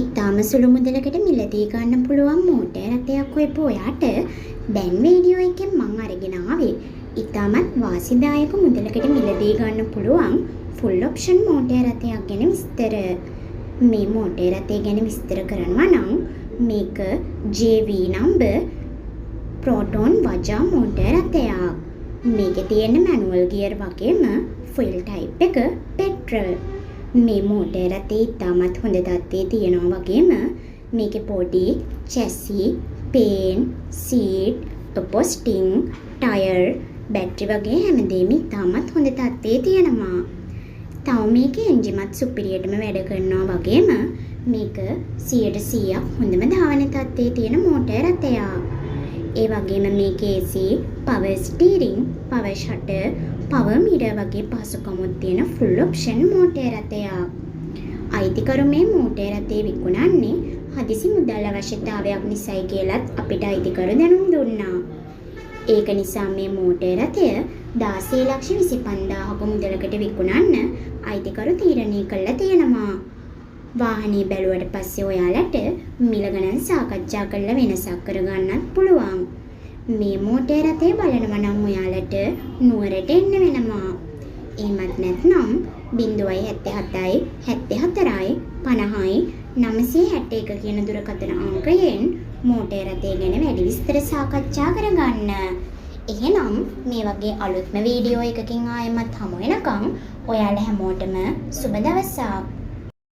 ඉතාම සුළු මුදලකට මිලදී ගන්න පුළුවන් මෝටර් රථයක් හොයපු ඔයාට දැන් වීඩියෝ එකෙන් මම අරගෙන ආවේ ඉතාමත් වාසිදායක මුදලකට මිලදී ගන්න පුළුවන් ෆුල් ඔප්ෂන් මෝටර් රථයක් ගැන විස්තර. මේ මෝටර් රථය ගැන විස්තර කරනවා නම් මේක JV number Proton Waja motor රථයක්. මේකේ තියෙන මැනුවල් ගියර් වගේම ෆුල් ටයිප් එක පෙට්‍රල්. මේ මෝටර් රථේ ඉතාමත් හොඳ තත්ත්වයේ තියෙනවා වගේම මේකේ පොඩි chassis, paint, seat, upholstering, tyre, battery වගේ හැමදේම ඉතාමත් හොඳ තත්ත්වයේ තියෙනවා. තව මේකේ එන්ජිමත් සුපිරියටම වැඩ කරනවා වගේම මේක 100% හොඳම ධාවන තත්ත්වයේ තියෙන මෝටර් රථයක්. ඒ වගේම මේකේ AC, power steering, power shutter, power mirror වගේ පහසුකමුත් තියෙන full option මෝටර් රථයක්. අයිතිකරු මේ මෝටර් රථය විකුණන්නේ හදිසි මුදල් අවශ්‍යතාවයක් නිසායි කියලත් අපිට අයිතිකරු දැනුම් දුන්නා. ඒක නිසා මේ මෝටර් රථය 16,25,000ක මුදලකට විකුණන්න අයිතිකරු තීරණය කළා තියෙනවා. වාහනේ බැලුවට පස්සේ ඔයාලට මිල ගණන් සාකච්ඡා කරලා වෙනසක් කරගන්නත් පුළුවන්. මේ මෝටර් රථය බලනවා නම් ඔයාලට නුවරට එන්න වෙනවා. එහෙමත් නැත්නම් 077යි 74යි 50යි 961 කියන දුරකථන අංකයෙන් මෝටර් රථය ගැන වැඩි විස්තර සාකච්ඡා කරගන්න. එහෙනම් මේ වගේ අලුත්ම වීඩියෝ එකකින් ආයෙමත් හමු වෙනකම් ඔයාලා හැමෝටම සුබ දවසක්.